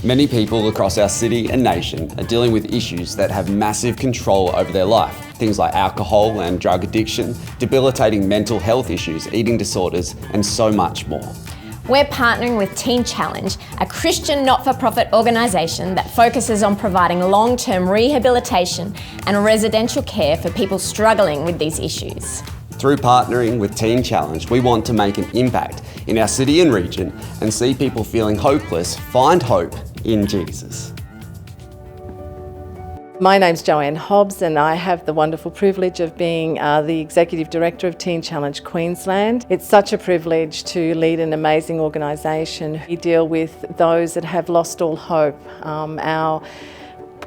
Many people across our city and nation are dealing with issues that have massive control over their life. Things like alcohol and drug addiction, debilitating mental health issues, eating disorders, and so much more. We're partnering with Teen Challenge, a Christian not-for-profit organisation that focuses on providing long-term rehabilitation and residential care for people struggling with these issues. Through partnering with Teen Challenge, we want to make an impact in our city and region and see people feeling hopeless find hope in Jesus. My name's Joanne Hobbs and I have the wonderful privilege of being the Executive Director of Teen Challenge Queensland. It's such a privilege to lead an amazing organisation. We deal with those that have lost all hope. Our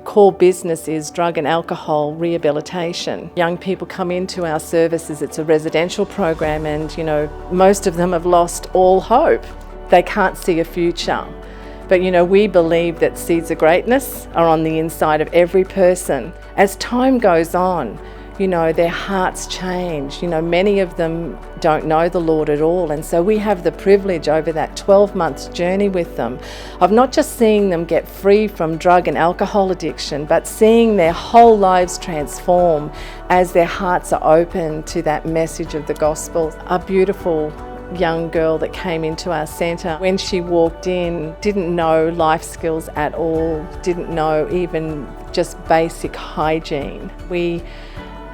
core business is drug and alcohol rehabilitation. Young people come into our services, it's a residential program, and most of them have lost all hope. They can't see a future. But we believe that seeds of greatness are on the inside of every person. As time goes on, their hearts change. Many of them don't know the Lord at all. And so we have the privilege over that 12-month journey with them of not just seeing them get free from drug and alcohol addiction, but seeing their whole lives transform as their hearts are open to that message of the gospel. A beautiful young girl that came into our centre, when she walked in, didn't know life skills at all, didn't know even just basic hygiene. We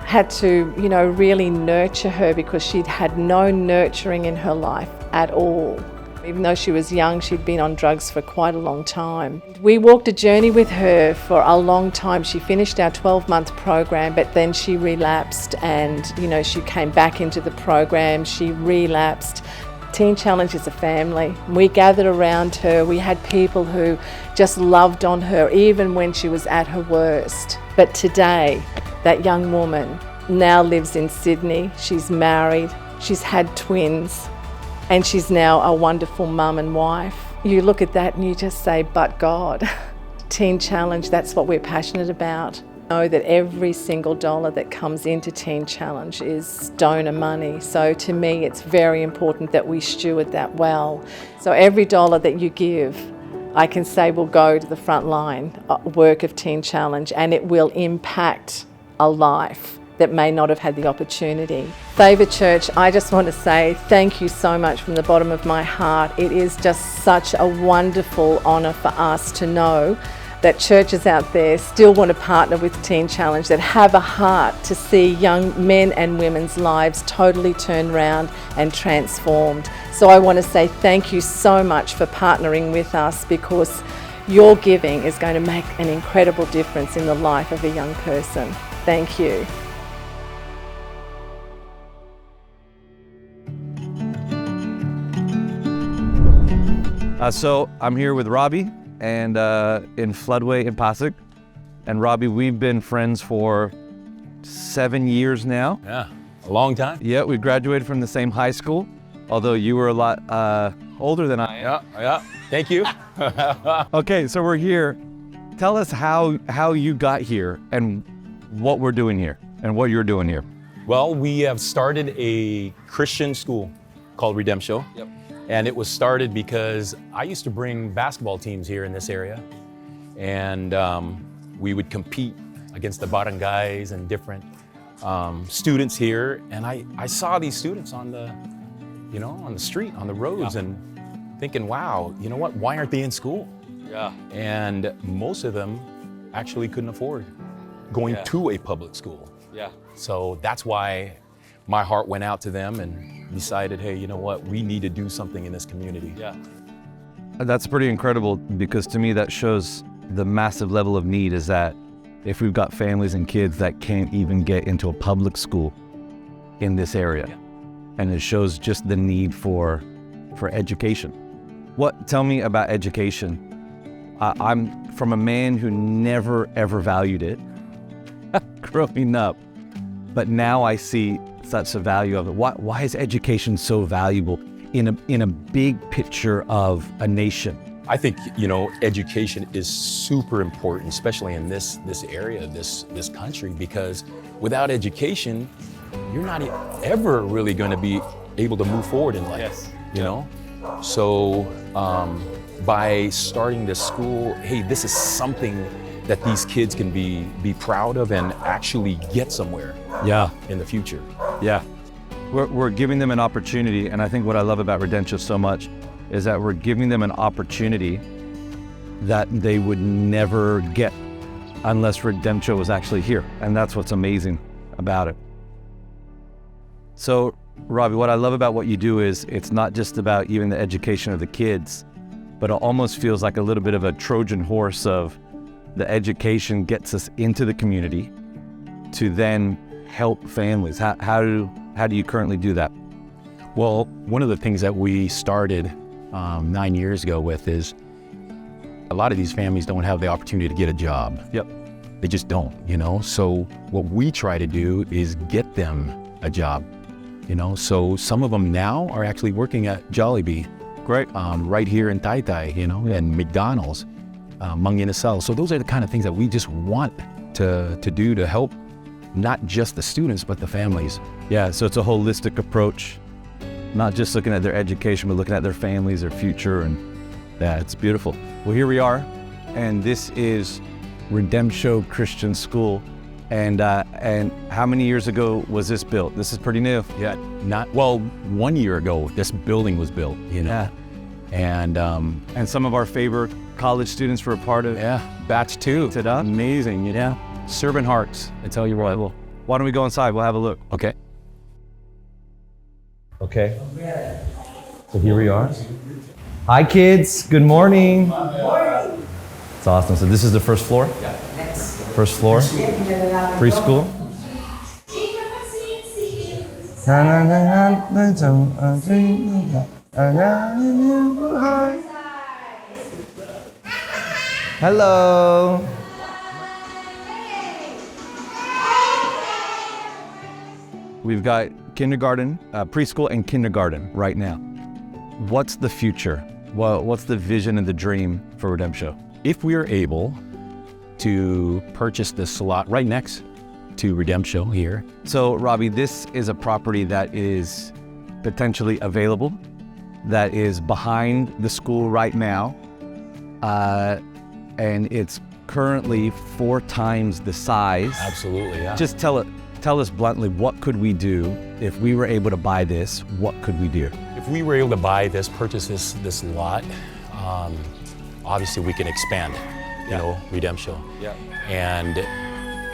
had to, really nurture her because she'd had no nurturing in her life at all. Even though she was young, she'd been on drugs for quite a long time. We walked a journey with her for a long time. She finished our 12-month program, but then she relapsed and, she came back into the program, she relapsed. Teen Challenge is a family. We gathered around her. We had people who just loved on her, even when she was at her worst. But today, that young woman now lives in Sydney. She's married, she's had twins, and she's now a wonderful mum and wife. You look at that and you just say, but God. Teen Challenge, that's what we're passionate about. Know that every single dollar that comes into Teen Challenge is donor money. So to me, it's very important that we steward that well. So every dollar that you give, I can say will go to the front line work of Teen Challenge, and it will impact a life that may not have had the opportunity. Favour Church, I just want to say thank you so much from the bottom of my heart. It is just such a wonderful honour for us to know that churches out there still want to partner with Teen Challenge, that have a heart to see young men and women's lives totally turned around and transformed. So I want to say thank you so much for partnering with us, because your giving is going to make an incredible difference in the life of a young person. Thank you. So I'm here with Robbie and in Floodway in Pasig. And Robbie, we've been friends for 7 years now. Yeah, a long time. Yeah, we graduated from the same high school, although you were a lot older than I am. Yeah, thank you. Okay, so we're here. Tell us how you got here and what we're doing here and what you're doing here. Well, we have started a Christian school called Redemptio. Yep. And it was started because I used to bring basketball teams here in this area, and we would compete against the barangays and different students here. And I saw these students on the, on the street, on the roads, and thinking, wow, you know what? Why aren't they in school? Yeah. And most of them actually couldn't afford going to a public school. Yeah. So that's why my heart went out to them and decided, hey, you know what? We need to do something in this community. Yeah. That's pretty incredible, because to me that shows the massive level of need, is that if we've got families and kids that can't even get into a public school in this area. Yeah. And it shows just the need for education. Tell me about education. I'm from a man who never ever valued it growing up, but now I see such a value of it. Why is education so valuable in a big picture of a nation? I think, education is super important, especially in this area, this country, because without education, you're not ever really going to be able to move forward in life. Yes. You know? So by starting this school, hey, this is something that these kids can be proud of and actually get somewhere in the future. Yeah. We're giving them an opportunity, and I think what I love about Redemptio so much is that we're giving them an opportunity that they would never get unless Redemptio was actually here, and that's what's amazing about it. So, Robbie, what I love about what you do is it's not just about even the education of the kids, but it almost feels like a little bit of a Trojan horse of the education gets us into the community to then help families. How do you currently do that? Well, one of the things that we started 9 years ago with is a lot of these families don't have the opportunity to get a job. Yep. They just don't, you know? So what we try to do is get them a job, you know? So some of them now are actually working at Jollibee. Great. Right here in Taytay, you know, and McDonald's, Mang Inasal. So those are the kind of things that we just want to do to help not just the students, but the families. Yeah, so it's a holistic approach, not just looking at their education, but looking at their families, their future, and yeah, it's beautiful. Well, here we are, and this is Redemptio Christian School. And how many years ago was this built? This is pretty new. Yeah, 1 year ago, this building was built, you know. Yeah. And some of our favorite college students were a part of it. Yeah, batch 2. Amazing, you know. Servant hearts, I tell you what. Well, why don't we go inside? We'll have a look. Okay. Okay. So here we are. Hi, kids. Good morning. Good morning. It's awesome. So this is the first floor? Yeah. First floor? Preschool? Hello. We've got kindergarten, preschool and kindergarten right now. What's the future? What's the vision and the dream for Redemptio? If we are able to purchase this lot right next to Redemptio here. So, Robbie, this is a property that is potentially available, that is behind the school right now, and it's currently 4 times the size. Absolutely, yeah. Just tell us bluntly, what could we do if we were able to buy this? What could we do? If we were able to buy this, purchase this lot, obviously we can expand, you know, Redemptio. Yeah. And,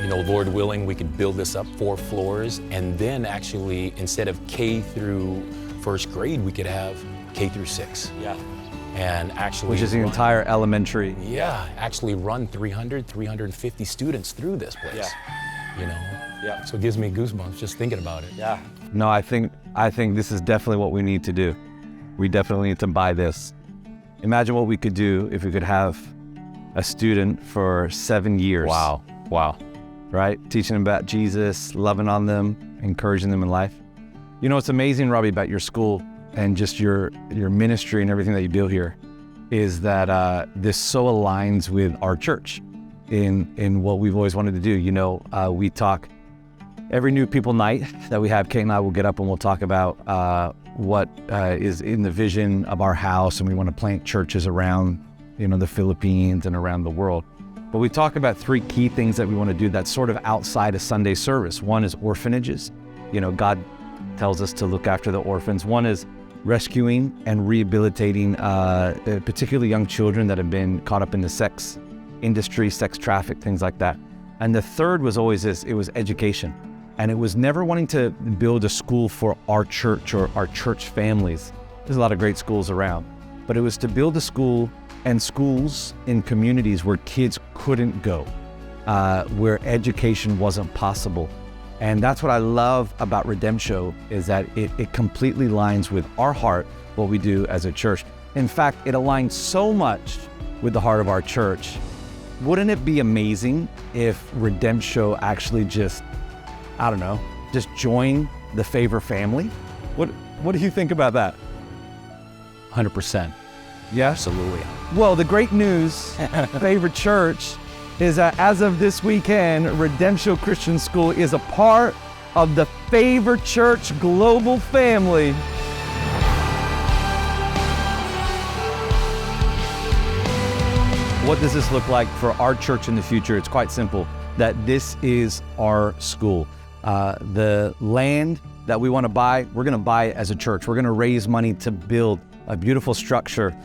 you know, Lord willing, we could build this up 4 floors, and then actually, instead of K through first grade, we could have K through 6. Yeah. And actually, which is the entire elementary. Yeah, actually run 350 students through this place. Yeah. You know? Yeah. So it gives me goosebumps just thinking about it. Yeah. No, I think this is definitely what we need to do. We definitely need to buy this. Imagine what we could do if we could have a student for 7 years. Wow. Wow. Right? Teaching them about Jesus, loving on them, encouraging them in life. You know, what's amazing, Robbie, about your school and just your ministry and everything that you do here is that this so aligns with our church in what we've always wanted to do. You know, we talk every New People Night that we have. Kate and I will get up and we'll talk about what is in the vision of our house, and we want to plant churches around, you know, the Philippines and around the world. But we talk about 3 key things that we want to do that's sort of outside of Sunday service. One is orphanages. You know, God tells us to look after the orphans. One is rescuing and rehabilitating particularly young children that have been caught up in the sex industry, sex traffic, things like that. And the third was always this, it was education. And it was never wanting to build a school for our church or our church families. There's a lot of great schools around, but it was to build a school and schools in communities where kids couldn't go, where education wasn't possible. And that's what I love about Redemptio, is that it completely aligns with our heart, what we do as a church. In fact, it aligns so much with the heart of our church. Wouldn't it be amazing if Redemptio actually just, I don't know, just join the Favor family? What do you think about that? 100%. Yeah? Absolutely. Well, the great news, Favor Church, is that as of this weekend, Redemptio Christian School is a part of the Favor Church global family. What does this look like for our church in the future? It's quite simple, that this is our school. The land that we want to buy, we're going to buy it as a church. We're going to raise money to build a beautiful structure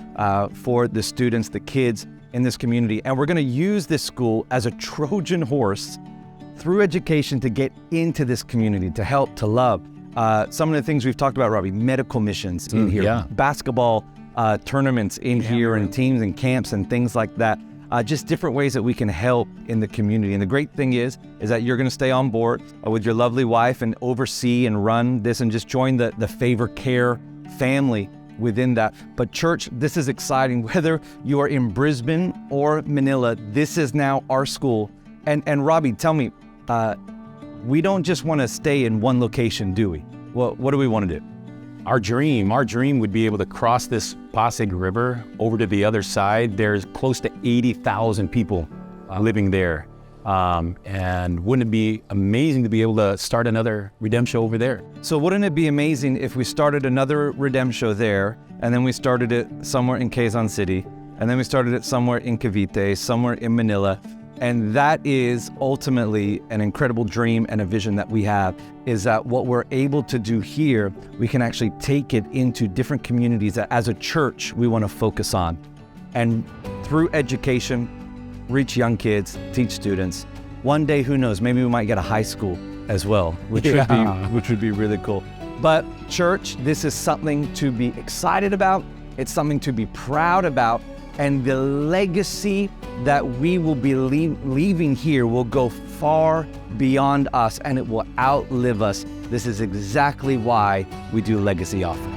for the students, the kids in this community. And we're going to use this school as a Trojan horse through education to get into this community, to help, to love. Some of the things we've talked about, Robbie, medical missions in here, basketball tournaments in here, and teams and camps and things like that. Just different ways that we can help in the community. And the great thing is that you're going to stay on board with your lovely wife and oversee and run this and just join the Favor Care family within that. But church, this is exciting. Whether you are in Brisbane or Manila, this is now our school. And Robbie, tell me, we don't just want to stay in one location, do we? Well, what do we want to do? Our dream would be able to cross this Pasig River over to the other side. There's close to 80,000 people living there. And wouldn't it be amazing to be able to start another Redemptio over there? So wouldn't it be amazing if we started another Redemptio there, and then we started it somewhere in Quezon City, and then we started it somewhere in Cavite, somewhere in Manila. And that is ultimately an incredible dream and a vision that we have, is that what we're able to do here, we can actually take it into different communities that as a church we want to focus on. And through education, reach young kids, teach students. One day, who knows, maybe we might get a high school as well, which would be really cool. But church, this is something to be excited about. It's something to be proud about. And the legacy that we will be leaving here will go far beyond us, and it will outlive us. This is exactly why we do Legacy Often.